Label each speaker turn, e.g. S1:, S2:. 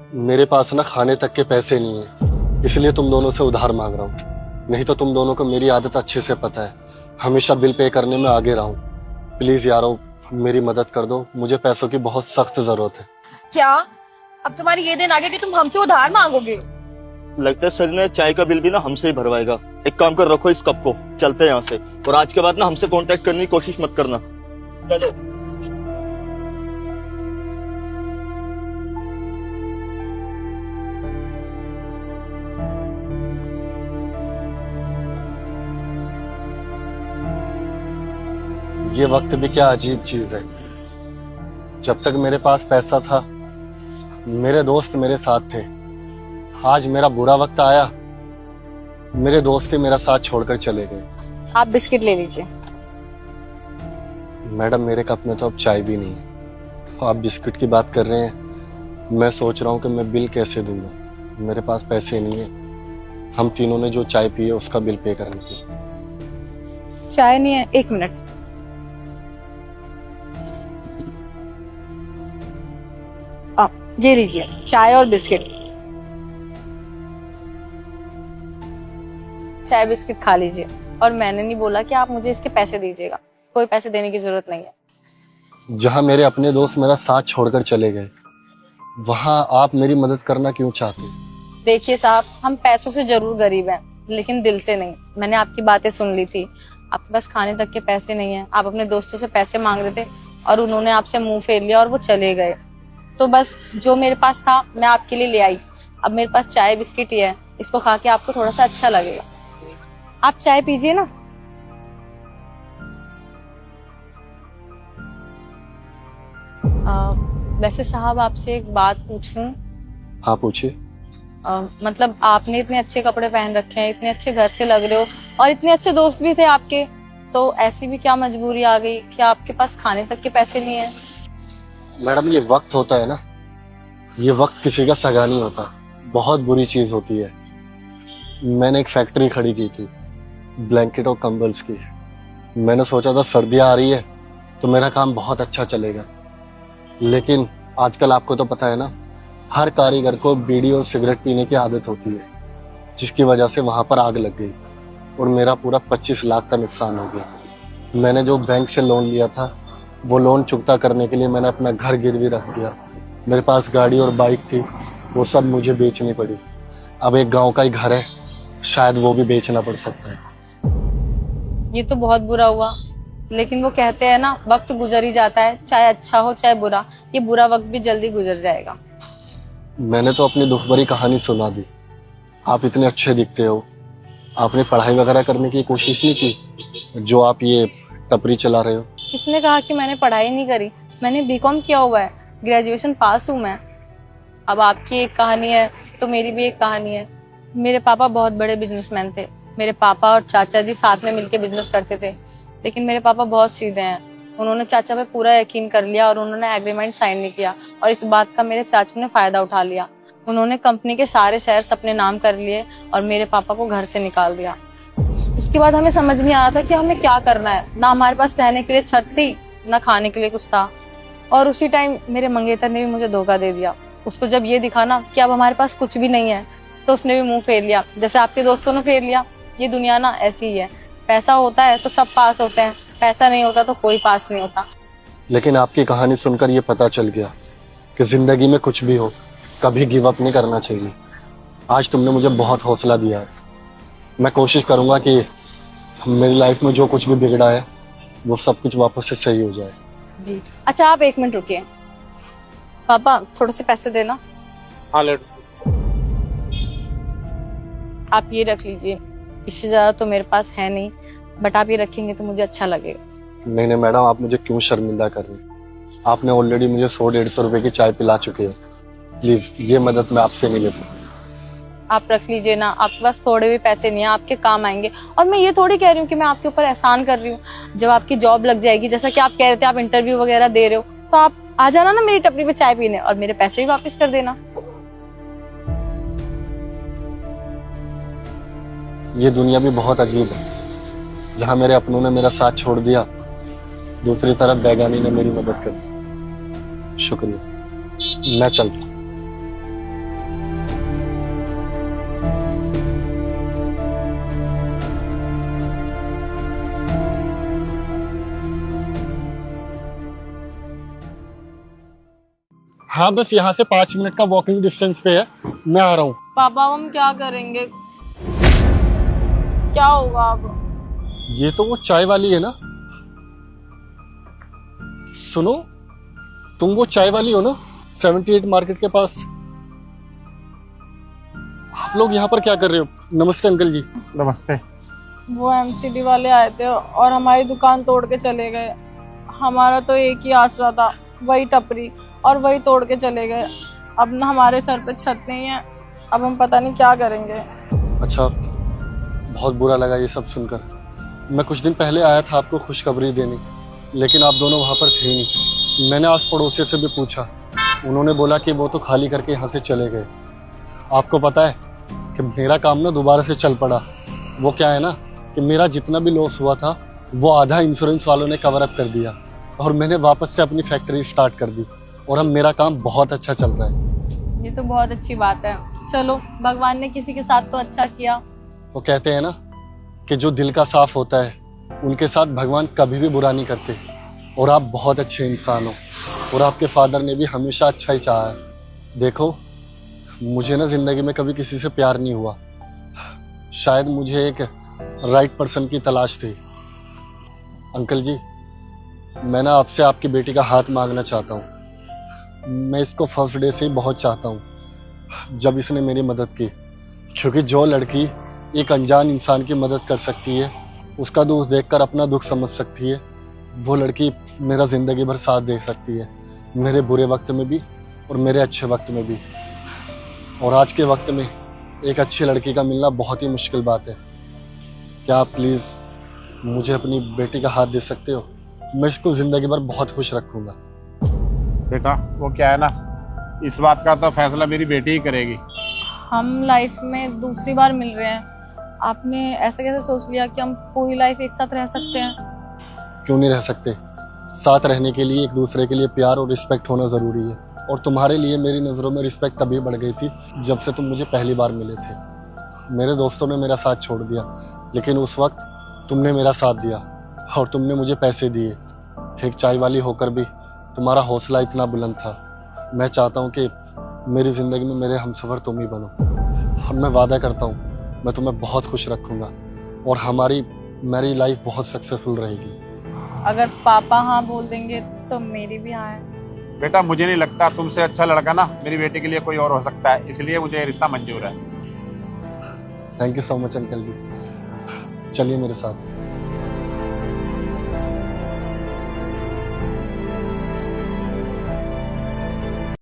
S1: मेरे पास ना खाने तक के पैसे नहीं है, इसलिए तुम दोनों से उधार मांग रहा हूँ। नहीं तो तुम दोनों को मेरी आदत अच्छे से पता है, हमेशा बिल पे करने में आगे रहा हूँ। प्लीज यारो मेरी मदद कर दो, मुझे पैसों की बहुत सख्त जरूरत है।
S2: क्या अब तुम्हारी ये दिन आ गया कि तुम हमसे उधार मांगोगे?
S3: लगता है सर ने चाय का बिल भी ना हमसे ही भरवाएगा। एक काम कर, रखो इस कप को, चलते हैं यहाँ से। और आज के बाद ना हमसे कांटेक्ट करने की कोशिश मत करना। चलो।
S1: ये वक्त भी क्या अजीब चीज है। जब तक मेरे पास पैसा था मेरे दोस्त मेरे साथ थे, आज मेरा बुरा वक्त आया मेरे दोस्त ही मेरा साथ छोड़कर चले गए।
S2: आप बिस्किट ले लीजिए।
S1: मैडम मेरे कप में तो अब चाय भी नहीं है, आप बिस्किट की बात कर रहे हैं। मैं सोच रहा हूँ कि मैं बिल कैसे दूंगा, मेरे पास पैसे नहीं है। हम तीनों ने जो चाय पी है उसका बिल पे करने की।
S2: चाय नहीं है, एक मिनट। ये लीजिए चाय और बिस्किट। चाय बिस्किट खा लीजिए। और मैंने नहीं बोला कि आप मुझे इसके पैसे दीजिएगा, कोई पैसे देने की जरूरत नहीं है।
S1: जहां मेरे अपने दोस्त मेरा साथ छोड़कर चले गए, वहां आप मेरी मदद करना क्यों चाहते हैं?
S2: देखिए साहब, हम पैसों से जरूर गरीब हैं, लेकिन दिल से नहीं। मैंने आपकी बातें सुन ली थी, आपके पास खाने तक के पैसे नहीं है। आप अपने दोस्तों से पैसे मांग रहे थे और उन्होंने आपसे मुंह फेर लिया और वो चले गए। तो बस जो मेरे पास था मैं आपके लिए ले आई। अब मेरे पास चाय बिस्किट ही है, इसको खा के आपको थोड़ा सा अच्छा लगेगा। आप चाय पीजिए ना। वैसे साहब आपसे एक बात पूछूं?
S1: हाँ पूछिए।
S2: मतलब आपने इतने अच्छे कपड़े पहन रखे हैं, इतने अच्छे घर से लग रहे हो और इतने अच्छे दोस्त भी थे आपके, तो ऐसी भी क्या मजबूरी आ गई कि आपके पास खाने तक के पैसे नहीं है?
S1: मैडम ये वक्त होता है ना, ये वक्त किसी का सगा नहीं होता, बहुत बुरी चीज होती है। मैंने एक फैक्ट्री खड़ी की थी ब्लैंकेट और कंबल्स की। मैंने सोचा था सर्दियां आ रही है तो मेरा काम बहुत अच्छा चलेगा, लेकिन आजकल आपको तो पता है ना, हर कारीगर को बीड़ी और सिगरेट पीने की आदत होती है, जिसकी वजह से वहां पर आग लग गई और मेरा पूरा 25 लाख का नुकसान हो गया। मैंने जो बैंक से लोन लिया था वो लोन चुकता करने के लिए मैंने अपना घर गिरवी रख दिया। मेरे पास गाड़ी और बाइक थी, वो सब मुझे बेचनी पड़ी। अब एक गांव का ही घर है, शायद वो भी बेचना पड़ सकता है।
S2: ये तो बहुत बुरा हुआ, लेकिन वो कहते हैं ना, वक्त गुजर ही जाता है, चाहे अच्छा हो चाहे बुरा। ये बुरा वक्त भी जल्दी गुजर जाएगा।
S1: मैंने तो अपनी दुख भरी कहानी सुना दी। आप इतने अच्छे दिखते हो, आपने पढ़ाई वगैरह करने की कोशिश नहीं की जो आप ये टपरी चला रहे हो?
S2: किसने कहा कि मैंने पढ़ाई नहीं करी? मैंने बीकॉम किया हुआ है, ग्रेजुएशन पास हूँ मैं। अब आपकी एक कहानी है तो मेरी भी एक कहानी है। मेरे पापा बहुत बड़े बिजनेसमैन थे। मेरे पापा और चाचा जी साथ में मिलकर बिजनेस करते थे, लेकिन मेरे पापा बहुत सीधे हैं। उन्होंने चाचा पे पूरा यकीन कर लिया और उन्होंने एग्रीमेंट साइन नहीं किया, और इस बात का मेरे चाचू ने फायदा उठा लिया। उन्होंने कंपनी के सारे शेयर्स अपने नाम कर लिए और मेरे पापा को घर से निकाल दिया। उसके बाद हमें समझ नहीं आ रहा था कि हमें क्या करना है। ना हमारे पास रहने के लिए छत थी, ना खाने के लिए कुछ था। और उसी टाइम मेरे मंगेतर ने भी मुझे धोखा दे दिया। उसको जब ये दिखा ना कि अब हमारे पास कुछ भी नहीं है, तो उसने भी मुंह फेर लिया, जैसे आपके दोस्तों ने फेर लिया। ये दुनिया ना ऐसी ही है, पैसा होता है तो सब पास होते हैं, पैसा नहीं होता तो कोई पास नहीं होता।
S1: लेकिन आपकी कहानी सुनकर ये पता चल गया कि जिंदगी में कुछ भी हो, कभी गिव अप नहीं करना चाहिए। आज तुमने मुझे बहुत हौसला दिया है। मैं कोशिश करूंगा कि मेरी लाइफ में जो कुछ भी बिगड़ा है वो सब कुछ वापस से सही हो जाए।
S2: जी अच्छा, आप एक मिनट रुकिए। पापा थोड़े से पैसे देना।
S3: हाँ ले।
S2: आप ये रख लीजिए, इससे ज्यादा तो मेरे पास है नहीं, बट आप ये रखेंगे तो मुझे अच्छा लगेगा।
S1: नहीं नहीं मैडम, आप मुझे क्यों शर्मिंदा कर रही हैं? आपने ऑलरेडी मुझे 100-150 रुपए की चाय पिला चुके हैं। प्लीज ये मदद मैं आपसे नहीं ले सकता।
S2: आप रख लीजिए ना, आपके पास थोड़े भी पैसे नहीं है, आपके काम आएंगे। और मैं ये थोड़ी कह रही हूँ कि मैं आपके ऊपर एहसान कर रही हूँ। जब आपकी जॉब लग जाएगी, जैसा कि आप कह रहे थे, आप इंटरव्यू वगैरह दे रहे हो, तो आप आ जाना ना मेरी टपरी पे चाय पीने और मेरे पैसे भी वापस कर देना।
S1: ये दुनिया भी बहुत अजीब है, जहाँ मेरे अपनों ने मेरा साथ छोड़ दिया, दूसरी तरफ बेगानी ने मेरी मदद कर दी। शुक्रिया, मैं चलता हूँ। हाँ बस यहाँ से 5 मिनट का वॉकिंग डिस्टेंस पे है, मैं आ रहा हूँ।
S2: पापा अब हम क्या करेंगे? क्या होगा अब?
S1: ये तो वो चाय वाली है ना? सुनो, तुम वो चाय वाली हो ना, 78 मार्केट के पास? आप लोग यहाँ पर क्या कर रहे हो? नमस्ते अंकल जी।
S4: नमस्ते।
S2: वो एमसीडी वाले आए थे और हमारी दुकान तोड़ के चले गए। हमारा तो एक ही आसरा था, वही टपरी, और वही तोड़ के चले गए। अब ना हमारे सर पे छत नहीं है, अब हम पता नहीं क्या करेंगे।
S1: अच्छा, बहुत बुरा लगा ये सब सुनकर। मैं कुछ दिन पहले आया था आपको खुशखबरी देने, लेकिन आप दोनों वहाँ पर थे नहीं। मैंने आस पड़ोसी से भी पूछा, उन्होंने बोला कि वो तो खाली करके यहाँ से चले गए। आपको पता है कि मेरा काम ना दोबारा से चल पड़ा। वो क्या है ना कि मेरा जितना भी लॉस हुआ था वो आधा इंश्योरेंस वालों ने कवर अप कर दिया और मैंने वापस से अपनी फैक्ट्री स्टार्ट कर दी और अब मेरा काम बहुत अच्छा चल रहा है।
S2: ये तो बहुत अच्छी बात है। चलो, भगवान ने किसी के साथ तो अच्छा किया।
S1: वो कहते हैं ना कि जो दिल का साफ होता है उनके साथ भगवान कभी भी बुरा नहीं करते, और आप बहुत अच्छे इंसान हो और आपके फादर ने भी हमेशा अच्छा ही चाहा है। देखो, मुझे ना जिंदगी में कभी किसी से प्यार नहीं हुआ, शायद मुझे एक राइट पर्सन की तलाश थी। अंकल जी, मैं ना आपसे आपकी बेटी का हाथ मांगना चाहता हूँ। मैं इसको फर्स्ट डे से ही बहुत चाहता हूँ जब इसने मेरी मदद की, क्योंकि जो लड़की एक अनजान इंसान की मदद कर सकती है, उसका दुख देखकर अपना दुख समझ सकती है, वो लड़की मेरा ज़िंदगी भर साथ दे सकती है, मेरे बुरे वक्त में भी और मेरे अच्छे वक्त में भी। और आज के वक्त में एक अच्छी लड़की का मिलना बहुत ही मुश्किल बात है। क्या आप प्लीज़ मुझे अपनी बेटी का हाथ दे सकते हो? मैं इसको ज़िंदगी भर बहुत खुश रखूँगा।
S4: बेटा, वो क्या है ना, इस बात का तो फैसला मेरी बेटी ही करेगी।
S2: हम लाइफ में दूसरी बार मिल रहे हैं, आपने ऐसा कैसे सोच लिया कि हम पूरी लाइफ एक साथ रह सकते हैं?
S1: क्यों नहीं रह सकते? साथ रहने के लिए एक दूसरे के लिए प्यार और रिस्पेक्ट होना ज़रूरी है, और तुम्हारे लिए मेरी नज़रों में रिस्पेक्ट तभी बढ़ गई थी जब से तुम मुझे पहली बार मिले थे। मेरे दोस्तों ने मेरा साथ छोड़ दिया, लेकिन उस वक्त तुमने मेरा साथ दिया और तुमने मुझे पैसे दिए। एक चाय वाली होकर भी तुम्हारा हौसला इतना बुलंद था। मैं चाहता हूँ कि मेरी ज़िंदगी में मेरे हमसफ़र तुम ही बनो, और मैं वादा करता हूँ मैं तुम्हें बहुत खुश रखूँगा और मेरी लाइफ बहुत सक्सेसफुल रहेगी।
S2: अगर पापा हाँ बोल देंगे तो मेरी भी हाँ है।
S4: बेटा, मुझे नहीं लगता तुमसे अच्छा लड़का ना मेरी बेटी के लिए कोई और हो सकता है, इसलिए मुझे ये रिश्ता मंजूर है।
S1: Thank you so much uncle ji, चलिए मेरे साथ।